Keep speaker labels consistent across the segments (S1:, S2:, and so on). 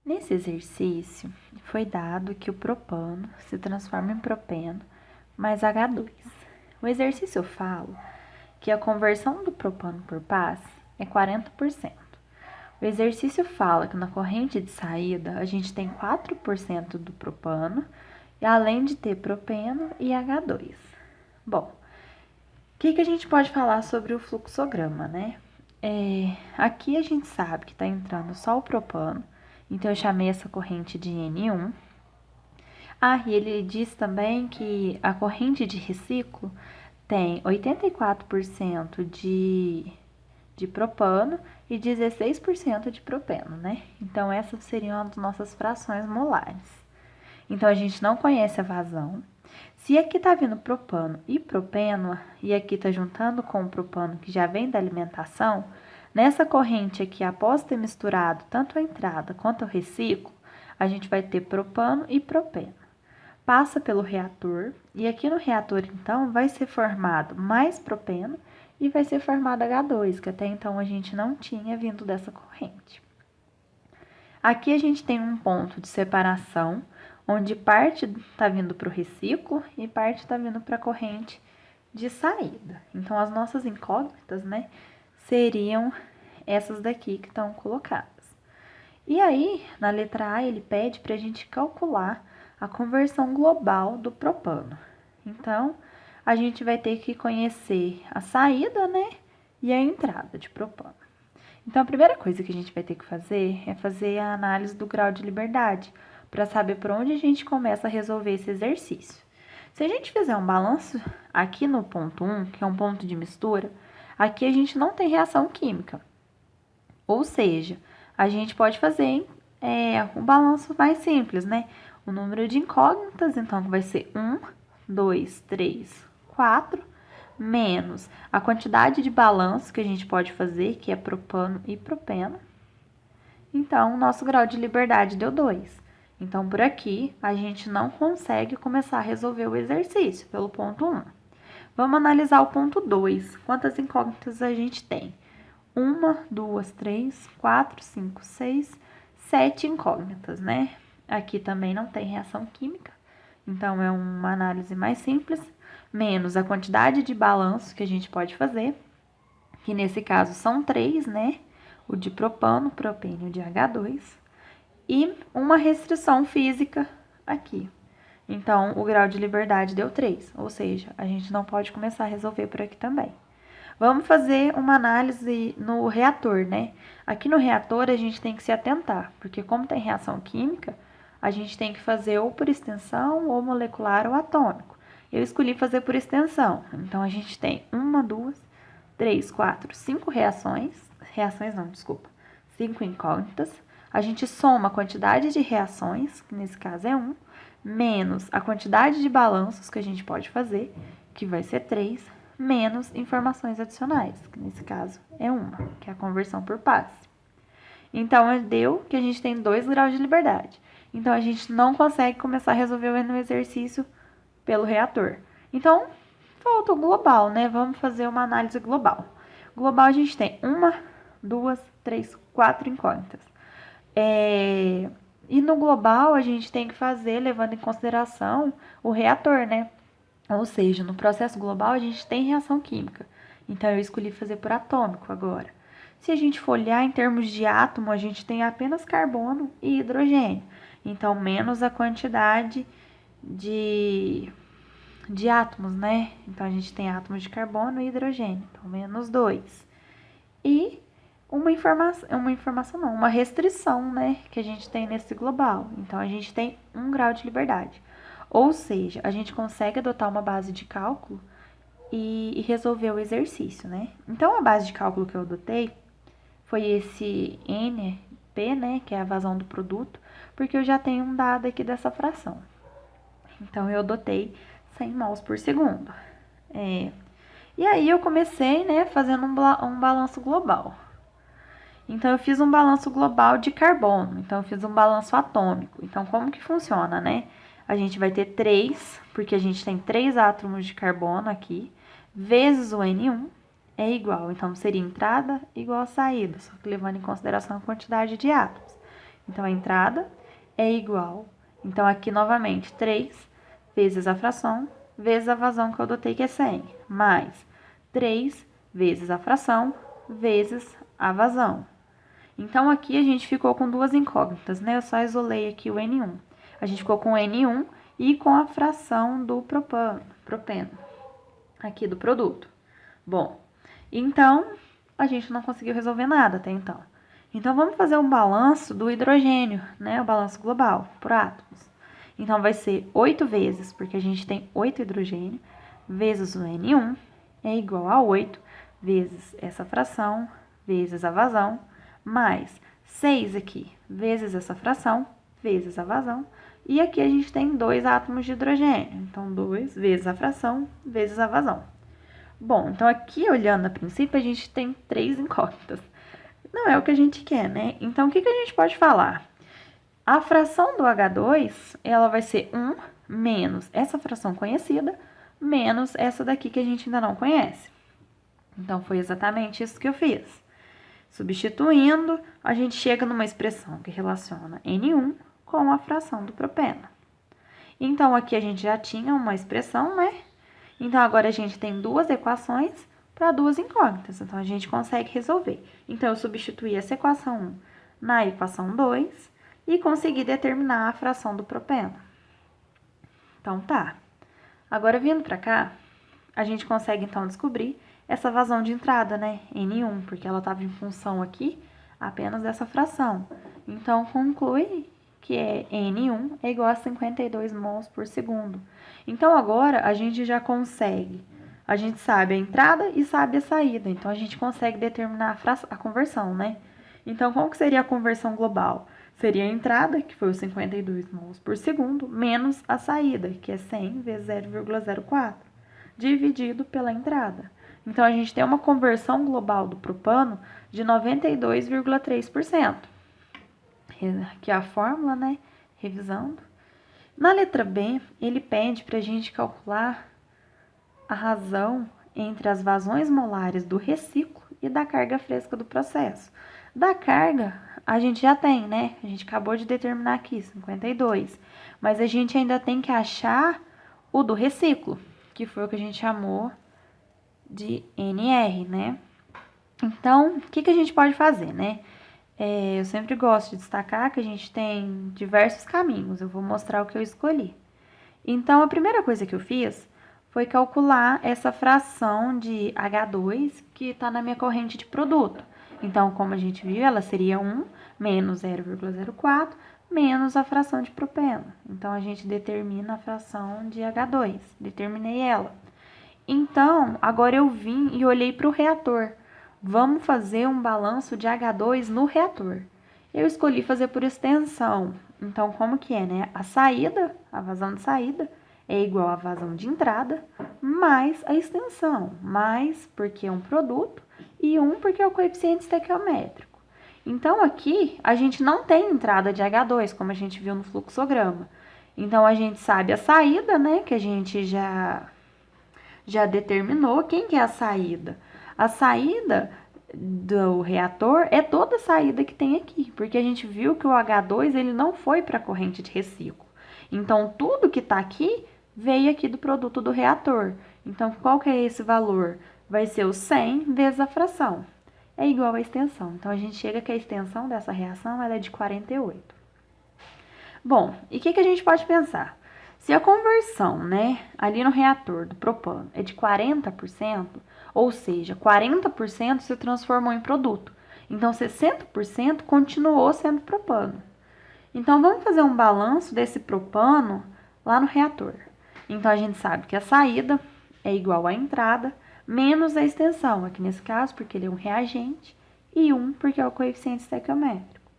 S1: Nesse exercício, foi dado que o propano se transforma em propeno mais H2. O exercício fala que a conversão do propano por paz é 40%. O exercício fala que na corrente de saída a gente tem 4% do propano, e além de ter propeno e H2. Bom, o que a gente pode falar sobre o fluxograma, né? Aqui a gente sabe que está entrando só o propano, então eu chamei essa corrente de N1. E ele diz também que a corrente de reciclo tem 84% de propano e 16% de propeno, né? Então, essas seriam as nossas frações molares. Então, a gente não conhece a vazão. Se aqui está vindo propano e propeno, e aqui está juntando com o propano que já vem da alimentação, nessa corrente aqui, após ter misturado tanto a entrada quanto o reciclo, a gente vai ter propano e propeno. Passa pelo reator, e aqui no reator, então, vai ser formado mais propeno e vai ser formado H2, que até então a gente não tinha vindo dessa corrente. Aqui a gente tem um ponto de separação, onde parte está vindo para o reciclo e parte está vindo para a corrente de saída. Então, as nossas incógnitas, né, seriam essas daqui que estão colocadas. E aí, na letra A, ele pede para a gente calcular a conversão global do propano. Então, a gente vai ter que conhecer a saída, né, e a entrada de propano. Então, a primeira coisa que a gente vai ter que fazer é fazer a análise do grau de liberdade, para saber por onde a gente começa a resolver esse exercício. Se a gente fizer um balanço aqui no ponto 1, que é um ponto de mistura, aqui a gente não tem reação química. Ou seja, a gente pode fazer um balanço mais simples, né? O número de incógnitas, então, vai ser 1, 2, 3, 4, menos a quantidade de balanço que a gente pode fazer, que é propano e propeno. Então, o nosso grau de liberdade deu 2. Então, por aqui, a gente não consegue começar a resolver o exercício pelo ponto 1. Vamos analisar o ponto 2. Quantas incógnitas a gente tem? 1, 2, 3, 4, 5, 6, 7 incógnitas, né? Aqui também não tem reação química, então é uma análise mais simples, menos a quantidade de balanço que a gente pode fazer, que nesse caso são 3, né? O de propano, propênio de H2, e uma restrição física aqui. Então, o grau de liberdade deu 3, ou seja, a gente não pode começar a resolver por aqui também. Vamos fazer uma análise no reator, né? Aqui no reator a gente tem que se atentar, porque como tem reação química, a gente tem que fazer ou por extensão, ou molecular, ou atômico. Eu escolhi fazer por extensão, então a gente tem 1, 2, 3, 4, 5 5 incógnitas. A gente soma a quantidade de reações, que nesse caso é 1, menos a quantidade de balanços que a gente pode fazer, que vai ser 3, menos informações adicionais, que nesse caso é 1, que é a conversão por passe. Então, deu que a gente tem 2 graus de liberdade. Então, a gente não consegue começar a resolver o exercício pelo reator. Então, falta o global, né? Vamos fazer uma análise global. Global, a gente tem 1, 2, 3, 4 incógnitas. E no global, a gente tem que fazer, levando em consideração o reator, né? Ou seja, no processo global, a gente tem reação química. Então, eu escolhi fazer por atômico agora. Se a gente for olhar em termos de átomo, a gente tem apenas carbono e hidrogênio. Então, menos a quantidade de átomos, né? Então, a gente tem átomos de carbono e hidrogênio. Então, menos 2. E uma restrição, né? Que a gente tem nesse global. Então, a gente tem 1 grau de liberdade. Ou seja, a gente consegue adotar uma base de cálculo e resolver o exercício, né? Então, a base de cálculo que eu adotei foi esse NP, né? Que é a vazão do produto, porque eu já tenho um dado aqui dessa fração. Então, eu adotei 100 mols por segundo. E aí, eu comecei, né, fazendo um balanço global. Então, eu fiz um balanço global de carbono. Então, eu fiz um balanço atômico. Então, como que funciona, né? A gente vai ter 3, porque a gente tem 3 átomos de carbono aqui, vezes o N1 é igual. Então, seria entrada igual a saída, só que levando em consideração a quantidade de átomos. Então, a entrada é igual. Então, aqui, novamente, 3 vezes a fração, vezes a vazão que eu adotei, que é 100, mais 3 vezes a fração, vezes a vazão. Então, aqui a gente ficou com duas incógnitas, né? Eu só isolei aqui o N1. A gente ficou com o N1 e com a fração do propeno, aqui do produto. Bom, então, a gente não conseguiu resolver nada até então. Então, vamos fazer um balanço do hidrogênio, né? O balanço global, por átomos. Então, vai ser 8 vezes, porque a gente tem 8 hidrogênio, vezes o N1, é igual a 8 vezes essa fração, vezes a vazão, mais 6 aqui, vezes essa fração, vezes a vazão. E aqui a gente tem 2 átomos de hidrogênio. Então, 2 vezes a fração, vezes a vazão. Bom, então aqui, olhando a princípio, a gente tem 3 incógnitas. Não é o que a gente quer, né? Então, o que a gente pode falar? A fração do H2, ela vai ser 1 menos essa fração conhecida, menos essa daqui que a gente ainda não conhece. Então, foi exatamente isso que eu fiz. Substituindo, a gente chega numa expressão que relaciona N1 com a fração do propeno. Então, aqui a gente já tinha uma expressão, né? Então, agora a gente tem duas equações para duas incógnitas. Então, a gente consegue resolver. Então, eu substituí essa equação 1 na equação 2 e consegui determinar a fração do propeno. Então, tá. Agora, vindo para cá, a gente consegue, então, descobrir essa vazão de entrada, né? N1, porque ela estava em função aqui apenas dessa fração. Então, conclui que N1 é igual a 52 mols por segundo. Então, agora, a gente já consegue, a gente sabe a entrada e sabe a saída. Então, a gente consegue determinar a conversão, né? Então, como que seria a conversão global? Seria a entrada, que foi os 52 mols por segundo, menos a saída, que é 100 vezes 0,04, dividido pela entrada. Então, a gente tem uma conversão global do propano de 92,3%. Aqui é a fórmula, né? Revisando. Na letra B, ele pede para a gente calcular a razão entre as vazões molares do reciclo e da carga fresca do processo. Da carga, a gente já tem, né? A gente acabou de determinar aqui, 52. Mas a gente ainda tem que achar o do reciclo, que foi o que a gente chamou de NR, né? Então, o que a gente pode fazer, né? Eu sempre gosto de destacar que a gente tem diversos caminhos. Eu vou mostrar o que eu escolhi. Então, a primeira coisa que eu fiz foi calcular essa fração de H2 que está na minha corrente de produto. Então, como a gente viu, ela seria 1 menos 0,04 menos a fração de propeno. Então, a gente determina a fração de H2. Determinei ela. Então, agora eu vim e olhei para o reator. Vamos fazer um balanço de H2 no reator. Eu escolhi fazer por extensão. Então, como que é, né? A saída, a vazão de saída, é igual à vazão de entrada, mais a extensão. Mais porque é um produto e 1 porque é o coeficiente estequiométrico. Então, aqui, a gente não tem entrada de H2, como a gente viu no fluxograma. Então, a gente sabe a saída, né? Que a gente já determinou. Quem que é a saída? A saída do reator é toda a saída que tem aqui, porque a gente viu que o H2 ele não foi para a corrente de reciclo. Então, tudo que está aqui veio aqui do produto do reator. Então, qual que é esse valor? Vai ser o 100 vezes a fração. É igual à extensão. Então, a gente chega que a extensão dessa reação ela é de 48. Bom, e o que a gente pode pensar? Se a conversão, né, ali no reator do propano é de 40%, ou seja, 40% se transformou em produto. Então, 60% continuou sendo propano. Então, vamos fazer um balanço desse propano lá no reator. Então, a gente sabe que a saída é igual à entrada, menos a extensão, aqui nesse caso, porque ele é um reagente, e 1 porque é o coeficiente estequiométrico.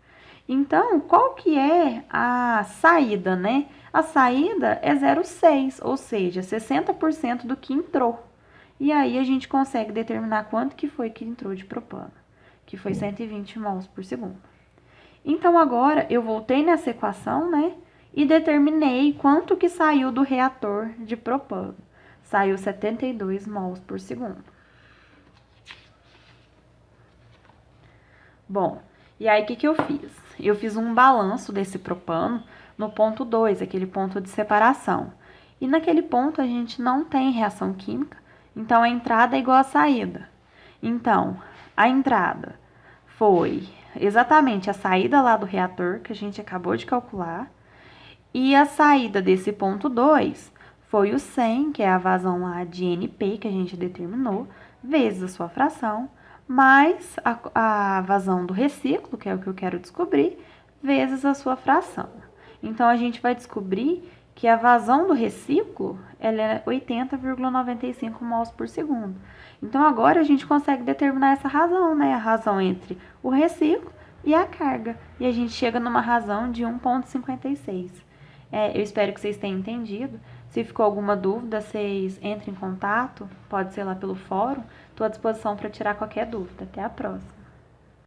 S1: Então, qual que é a saída, né? A saída é 0,6, ou seja, 60% do que entrou. E aí, a gente consegue determinar quanto que foi que entrou de propano, que foi 120 mols por segundo. Então, agora, eu voltei nessa equação, né? E determinei quanto que saiu do reator de propano. Saiu 72 mols por segundo. Bom, E aí, o que eu fiz? Eu fiz um balanço desse propano no ponto 2, aquele ponto de separação. E naquele ponto a gente não tem reação química, então a entrada é igual à saída. Então, a entrada foi exatamente a saída lá do reator, que a gente acabou de calcular, e a saída desse ponto 2 foi o 100, que é a vazão lá de NP, que a gente determinou, vezes a sua fração, mais a vazão do reciclo, que é o que eu quero descobrir, vezes a sua fração. Então, a gente vai descobrir que a vazão do reciclo ela é 80,95 mols por segundo. Então, agora a gente consegue determinar essa razão, né? A razão entre o reciclo e a carga. E a gente chega numa razão de 1,56. Eu espero que vocês tenham entendido. Se ficou alguma dúvida, vocês entrem em contato, pode ser lá pelo fórum. Estou à disposição para tirar qualquer dúvida. Até a próxima.